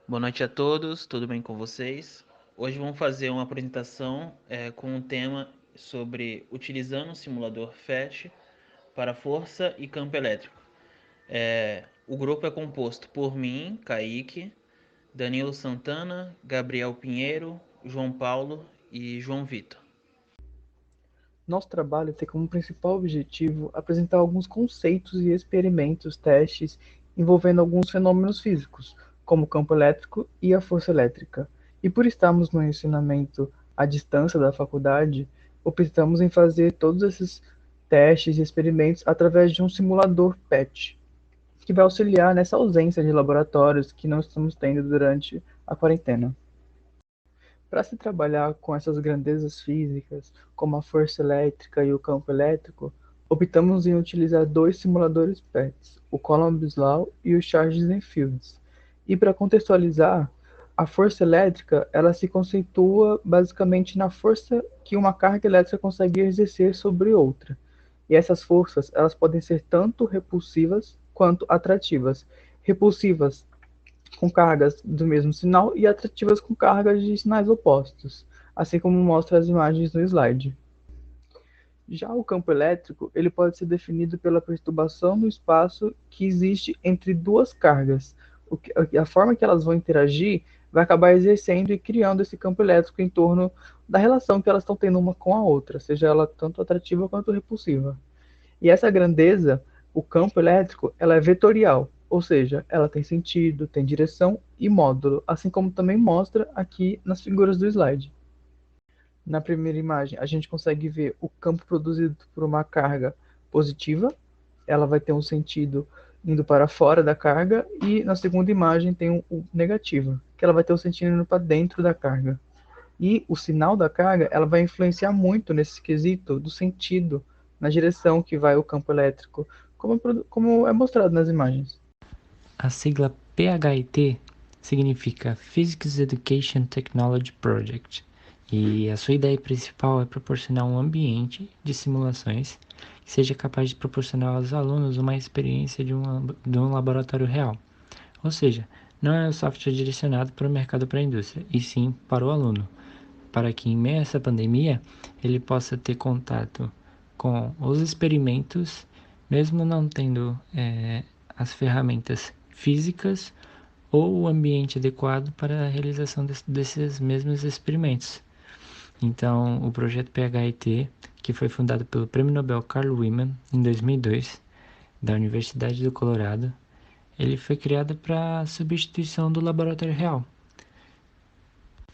Boa noite a todos, tudo bem com vocês? Hoje vamos fazer uma apresentação com um tema sobre utilizando o simulador FET para força e campo elétrico. O grupo é composto por mim, Kaique, Danilo Santana, Gabriel Pinheiro, João Paulo e João Vitor. Nosso trabalho tem como principal objetivo apresentar alguns conceitos e experimentos, testes envolvendo alguns fenômenos físicos, como o campo elétrico e a força elétrica. E por estarmos no ensinamento à distância da faculdade, optamos em fazer todos esses testes e experimentos através de um simulador PET, que vai auxiliar nessa ausência de laboratórios que não estamos tendo durante a quarentena. Para se trabalhar com essas grandezas físicas, como a força elétrica e o campo elétrico, optamos em utilizar dois simuladores PETs, o Coulomb's Law e o Charges and Fields. E para contextualizar, a força elétrica ela se conceitua basicamente na força que uma carga elétrica consegue exercer sobre outra. E essas forças elas podem ser tanto repulsivas quanto atrativas. Repulsivas com cargas do mesmo sinal e atrativas com cargas de sinais opostos, assim como mostra as imagens no slide. Já o campo elétrico, ele pode ser definido pela perturbação do espaço que existe entre duas cargas. A forma que elas vão interagir vai acabar exercendo e criando esse campo elétrico em torno da relação que elas estão tendo uma com a outra, seja ela tanto atrativa quanto repulsiva. E essa grandeza, o campo elétrico, ela é vetorial, ou seja, ela tem sentido, tem direção e módulo, assim como também mostra aqui nas figuras do slide. Na primeira imagem, a gente consegue ver o campo produzido por uma carga positiva, ela vai ter um sentido indo para fora da carga, e na segunda imagem tem o negativo, que ela vai ter o sentido indo para dentro da carga. E o sinal da carga, ela vai influenciar muito nesse quesito do sentido, na direção que vai o campo elétrico, como é mostrado nas imagens. A sigla PHIT significa Physics Education Technology Project, e a sua ideia principal é proporcionar um ambiente de simulações que seja capaz de proporcionar aos alunos uma experiência de um laboratório real. Ou seja, não é o software direcionado para o mercado para a indústria, e sim para o aluno, para que em meio a essa pandemia ele possa ter contato com os experimentos, mesmo não tendo as ferramentas físicas ou o ambiente adequado para a realização desses mesmos experimentos. Então, o projeto PHIT, que foi fundado pelo Prêmio Nobel Carl Wieman em 2002, da Universidade do Colorado, ele foi criado para substituição do laboratório real.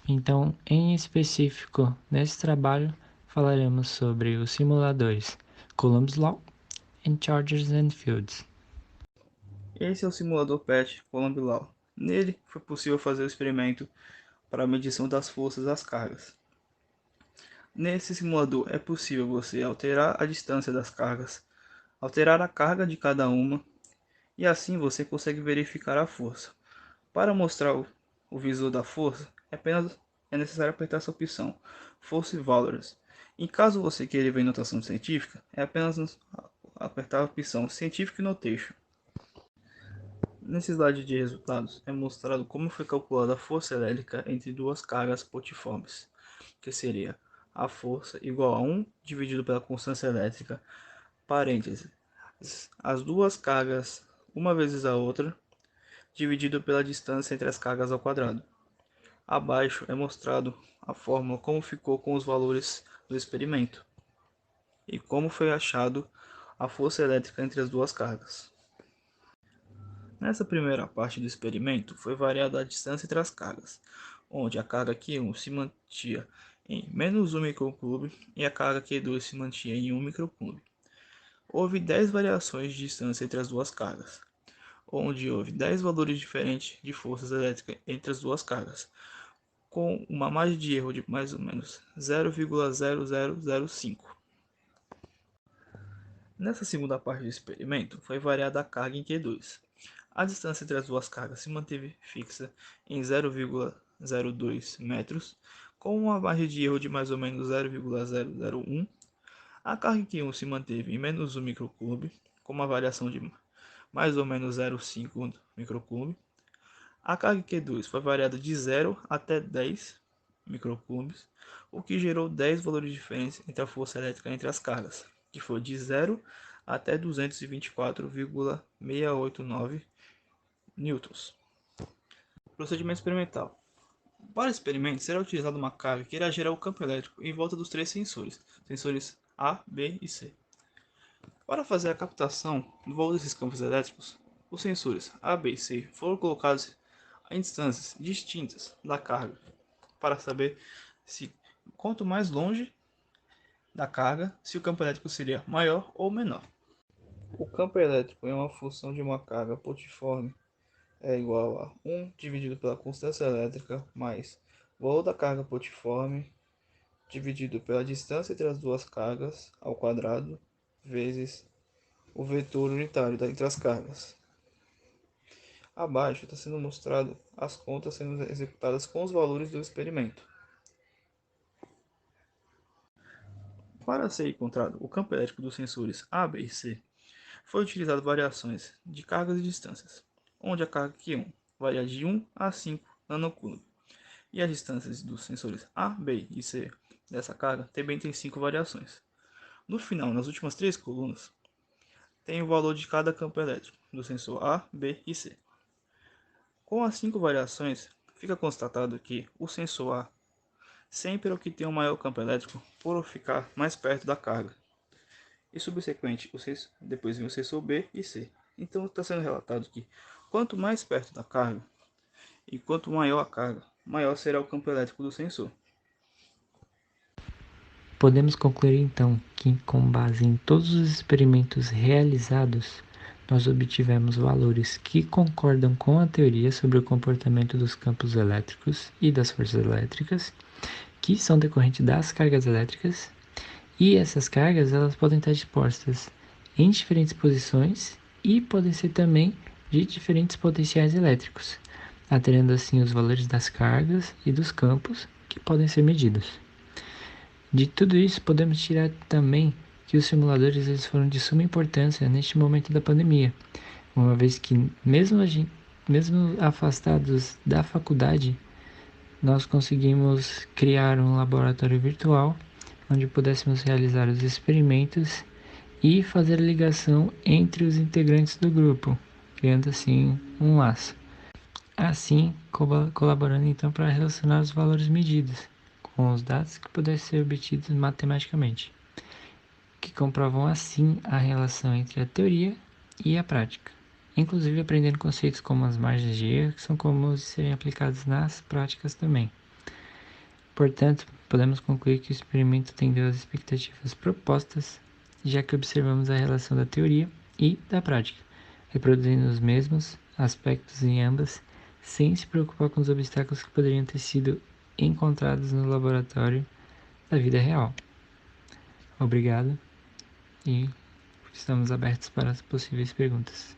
Então, em específico, nesse trabalho, falaremos sobre os simuladores Coulomb's Law e Charges and Fields. Esse é o simulador PET Coulomb Law. Nele foi possível fazer o experimento para a medição das forças das cargas. Nesse simulador é possível você alterar a distância das cargas, alterar a carga de cada uma, e assim você consegue verificar a força. Para mostrar o visor da força, é necessário apertar essa opção, Force Values. Em caso você queira ver notação científica, é apenas apertar a opção Scientific Notation. Nesse slide de resultados é mostrado como foi calculada a força elétrica entre duas cargas pontiformes, que seria a força igual a 1 dividido pela constância elétrica, parênteses, as duas cargas uma vezes a outra, dividido pela distância entre as cargas ao quadrado. Abaixo é mostrado a fórmula como ficou com os valores do experimento e como foi achado a força elétrica entre as duas cargas. Nessa primeira parte do experimento, foi variada a distância entre as cargas, onde a carga Q1 se mantinha em -1 microcoulomb e a carga Q2 se mantinha em 1 microcoulomb. Houve 10 variações de distância entre as duas cargas, onde houve 10 valores diferentes de forças elétricas entre as duas cargas, com uma margem de erro de mais ou menos 0,0005. Nessa segunda parte do experimento, foi variada a carga em Q2. A distância entre as duas cargas se manteve fixa em 0,02 metros, com uma margem de erro de mais ou menos 0,001. A carga em Q1 se manteve em -1 microcoulomb, com uma variação de mais ou menos 0,5 microcoulomb. A carga Q2 foi variada de 0 até 10 microcoulombs, o que gerou 10 valores diferentes entre a força elétrica entre as cargas, que foi de 0 até 224,689 newtons. Procedimento experimental. Para o experimento, será utilizada uma carga que irá gerar o campo elétrico em volta dos 3 sensores A, B e C. Para fazer a captação do voo desses campos elétricos, os sensores A, B e C foram colocados em distâncias distintas da carga, para saber se quanto mais longe da carga, se o campo elétrico seria maior ou menor. O campo elétrico é uma função de uma carga pontiforme é igual a 1 dividido pela constância elétrica mais o valor da carga pontiforme dividido pela distância entre as duas cargas ao quadrado vezes o vetor unitário entre as cargas. Abaixo está sendo mostrado as contas sendo executadas com os valores do experimento. Para ser encontrado o campo elétrico dos sensores A, B e C, foi utilizado variações de cargas e distâncias, onde a carga Q1 varia de 1 a 5 nanocoulomb, e as distâncias dos sensores A, B e C dessa carga também tem 5 variações. No final, nas últimas 3 colunas, tem o valor de cada campo elétrico do sensor A, B e C. Com as 5 variações, fica constatado que o sensor A sempre é o que tem o maior campo elétrico por ficar mais perto da carga. E subsequente, depois vem o sensor B e C. Então está sendo relatado que quanto mais perto da carga e quanto maior a carga, maior será o campo elétrico do sensor. Podemos concluir então que, com base em todos os experimentos realizados, nós obtivemos valores que concordam com a teoria sobre o comportamento dos campos elétricos e das forças elétricas, que são decorrentes das cargas elétricas, e essas cargas elas podem estar dispostas em diferentes posições e podem ser também de diferentes potenciais elétricos, alterando assim os valores das cargas e dos campos que podem ser medidos. De tudo isso, podemos tirar também que os simuladores eles foram de suma importância neste momento da pandemia, uma vez que mesmo afastados da faculdade, nós conseguimos criar um laboratório virtual onde pudéssemos realizar os experimentos e fazer a ligação entre os integrantes do grupo, criando assim um laço. Assim, colaborando então para relacionar os valores medidos com os dados que pudessem ser obtidos matematicamente, que comprovam assim a relação entre a teoria e a prática, inclusive aprendendo conceitos como as margens de erro, que são comuns de serem aplicados nas práticas também. Portanto, podemos concluir que o experimento atendeu às expectativas propostas, já que observamos a relação da teoria e da prática, reproduzindo os mesmos aspectos em ambas, sem se preocupar com os obstáculos que poderiam ter sido encontrados no laboratório da vida real. Obrigado e estamos abertos para as possíveis perguntas.